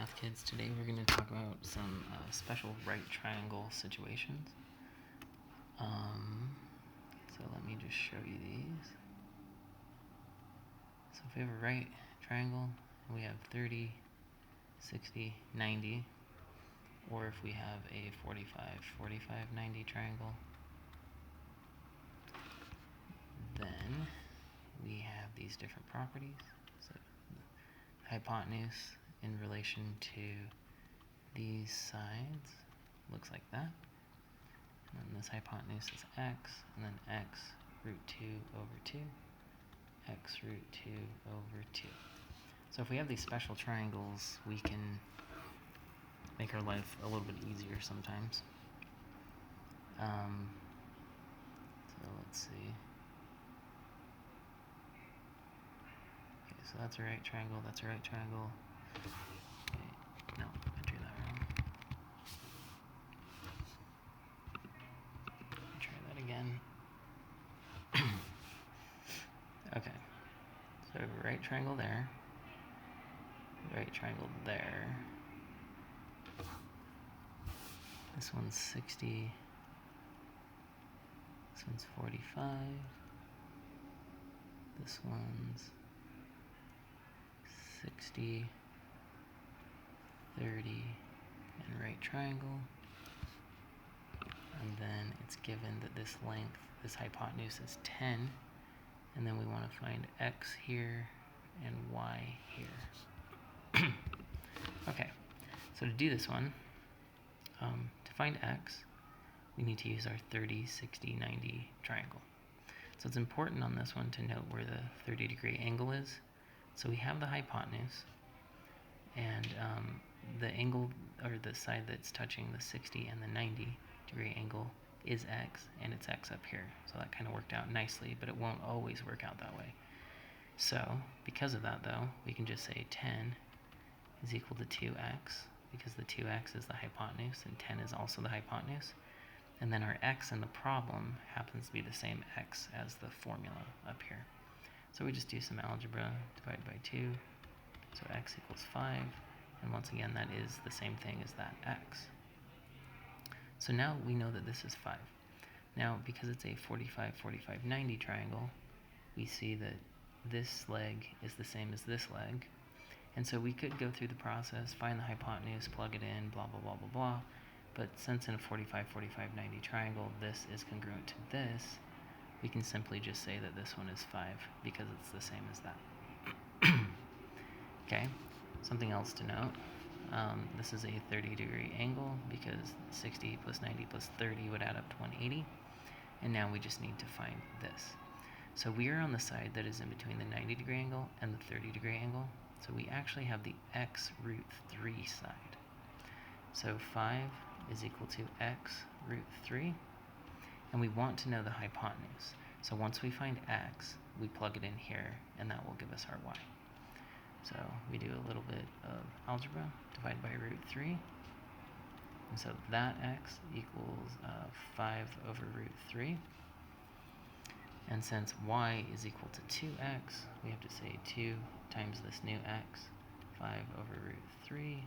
math kids. Today we're going to talk about some special right triangle situations. So let me just show you these. So if we have a right triangle, we have 30, 60, 90, or if we have a 45, 45, 90 triangle, then we have these different properties. So the hypotenuse in relation to these sides looks like that. And then this hypotenuse is x, and then x root 2 over 2, x root 2 over 2. So if we have these special triangles, we can make our life a little bit easier sometimes. So let's see. Okay, so that's a right triangle, that's a right triangle. Okay, no, I drew that wrong. Try that again. Okay, so right triangle there, right triangle there. This one's 60, this one's 45, this one's 60, 30, and right triangle. And then it's given that this length, this hypotenuse is 10, and then we want to find x here and y here. Okay, so to do this one, to find x, we need to use our 30, 60, 90 triangle. So it's important on this one to note where the 30-degree angle is. So we have the hypotenuse, and the angle, or the side that's touching the 60 and the 90-degree angle is x, and it's x up here. So that kind of worked out nicely, but it won't always work out that way. So because of that, though, we can just say 10 is equal to 2x, because the 2x is the hypotenuse, and 10 is also the hypotenuse. And then our x in the problem happens to be the same x as the formula up here. So we just do some algebra, divide by 2, so x equals 5, and once again that is the same thing as that x. So now we know that this is 5. Now because it's a 45, 45, 90 triangle, we see that this leg is the same as this leg, and so we could go through the process, find the hypotenuse, plug it in, blah blah blah blah blah, but since in a 45, 45, 90 triangle this is congruent to this, we can simply just say that this one is 5 because it's the same as that. Okay, something else to note, this is a 30-degree angle because 60 plus 90 plus 30 would add up to 180, and now we just need to find this. So we are on the side that is in between the 90-degree angle and the 30-degree angle, so we actually have the x root 3 side. So 5 is equal to x root 3, and we want to know the hypotenuse. So once we find x, we plug it in here, and that will give us our y. So we do a little bit of algebra, divide by root 3, and so that x equals 5 over root 3. And since y is equal to 2x, we have to say 2 times this new x, 5 over root 3,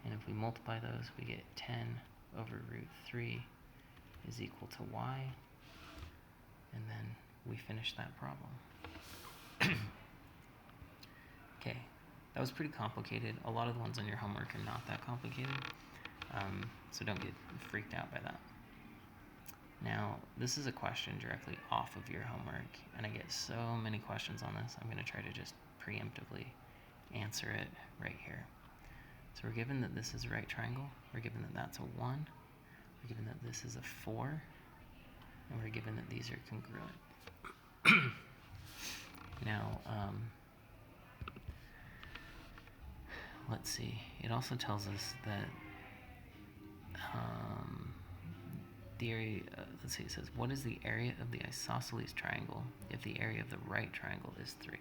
and if we multiply those, we get 10 over root 3 is equal to y, and then we finish that problem. Okay, that was pretty complicated. A lot of the ones on your homework are not that complicated, so don't get freaked out by that. Now, this is a question directly off of your homework, and I get so many questions on this, I'm going to try to just preemptively answer it right here. So we're given that this is a right triangle, we're given that that's a 1, we're given that this is a 4, and we're given that these are congruent. Now, let's see, it also tells us that the area, let's see, it says, what is the area of the isosceles triangle if the area of the right triangle is 3?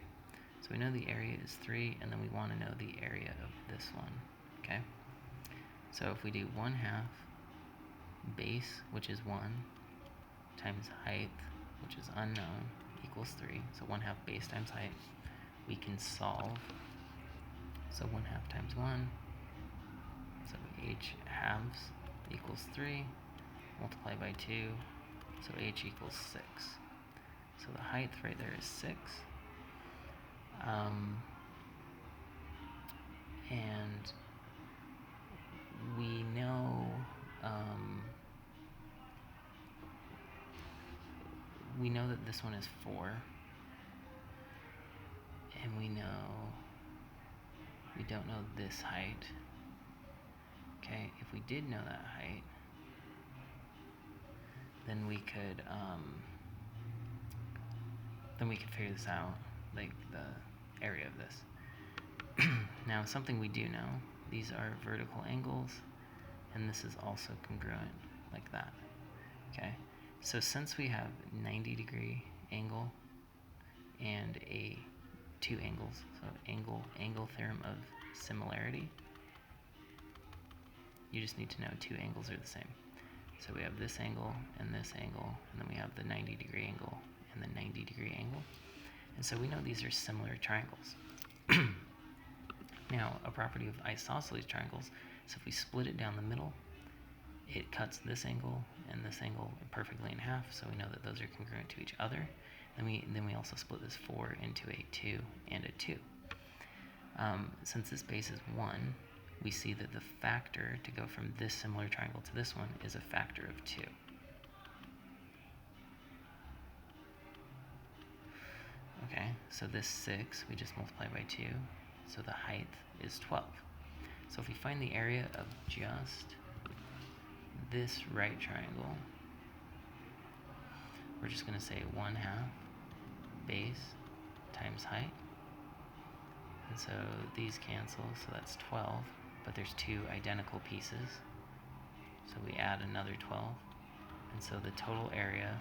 So we know the area is 3, and then we want to know the area of this one, okay? So if we do 1/2 base, which is 1, times height, which is unknown, equals 3, so 1/2 base times height, we can solve. So 1/2 times 1 So h halves equals 3, multiply by 2, so h equals 6. So the height right there is 6. And we know that this one is 4, and we don't know this height. Okay, if we did know that height, then we could figure this out, like the area of this. Now, something we do know, these are vertical angles, and this is also congruent, like that. Okay, so since we have 90-degree angle and two angles, so angle theorem of similarity, you just need to know two angles are the same. So we have this angle, and then we have the 90-degree angle and the 90-degree angle. And so we know these are similar triangles. Now, a property of isosceles triangles, so if we split it down the middle, it cuts this angle and this angle perfectly in half, so we know that those are congruent to each other. Then we also split this 4 into a 2 and a 2. Since this base is 1, we see that the factor to go from this similar triangle to this one is a factor of 2. Okay, so this 6 we just multiply by 2, so the height is 12. So if we find the area of just this right triangle, we're just going to say 1/2 base times height. And so these cancel, so that's 12, but there's two identical pieces. So we add another 12. And so the total area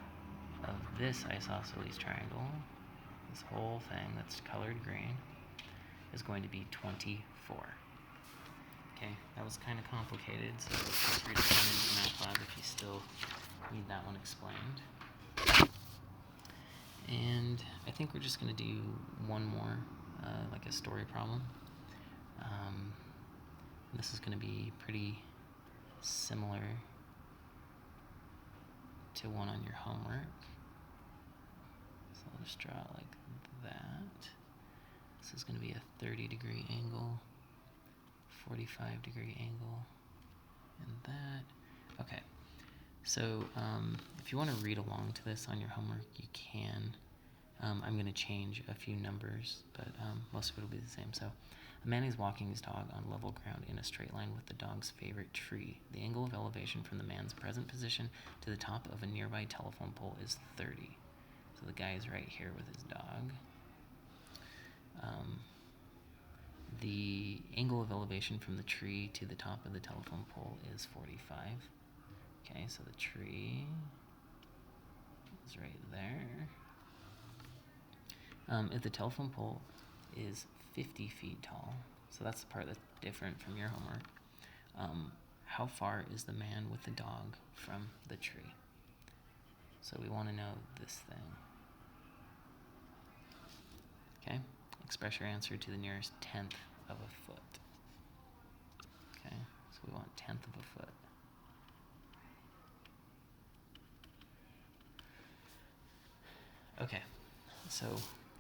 of this isosceles triangle, this whole thing that's colored green, is going to be 24. Okay, that was kind of complicated, so feel free to come into MATLAB if you still need that one explained. And I think we're just going to do one more, like a story problem. This is going to be pretty similar to one on your homework. So I'll just draw it like that. This is going to be a 30-degree angle, 45-degree angle, and that. Okay, so if you want to read along to this on your homework, you can. I'm going to change a few numbers, but most of it will be the same. So a man is walking his dog on level ground in a straight line with the dog's favorite tree. The angle of elevation from the man's present position to the top of a nearby telephone pole is 30. So the guy is right here with his dog. The angle of elevation from the tree to the top of the telephone pole is 45. Okay, so the tree is right there. If the telephone pole is 50 feet tall, so that's the part that's different from your homework, how far is the man with the dog from the tree? So we want to know this thing. Okay, express your answer to the nearest tenth of a foot. Okay, so we want tenth of a foot. Okay, so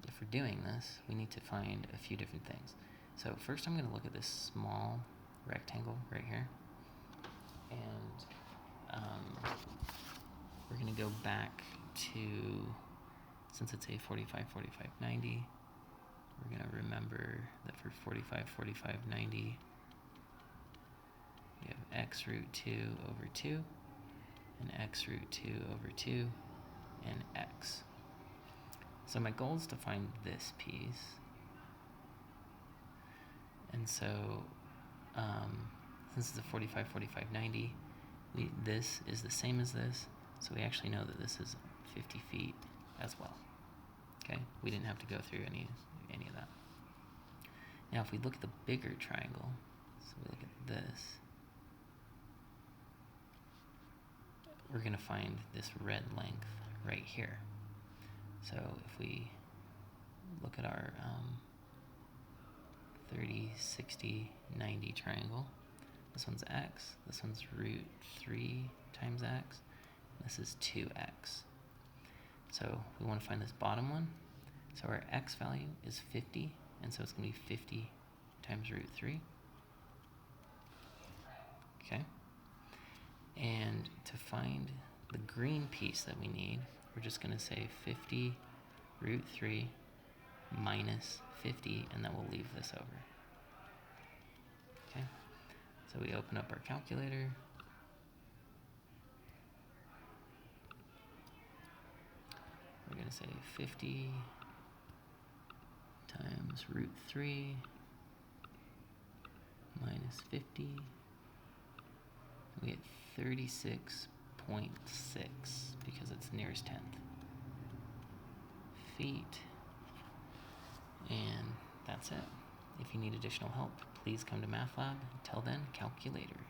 if we're doing this, we need to find a few different things. So first I'm going to look at this small rectangle right here, and we're going to go back to, since it's a 45, 45, 90, we're going to remember that for 45, 45, 90, we have x root 2 over 2, and x root 2 over 2, and x. So my goal is to find this piece. And so, since it's a 45, 45, 90, this is the same as this, so we actually know that this is 50 feet as well. Okay, we didn't have to go through any of that. Now if we look at the bigger triangle, so we look at this, we're going to find this red length right here. So if we look at our 30, 60, 90 triangle, This one's x. This one's root 3 times x. This is 2x. So we want to find this bottom one. So our x value is 50, and so it's going to be 50 times root 3. Okay? And to find the green piece that we need, we're just going to say 50 root 3 minus 50, and then we'll leave this over. Okay? So we open up our calculator. We're going to say 50 times root 3 minus 50. We get 36.6 because it's nearest 10th feet. And that's it. If you need additional help, please come to Math Lab. Until then, calculator.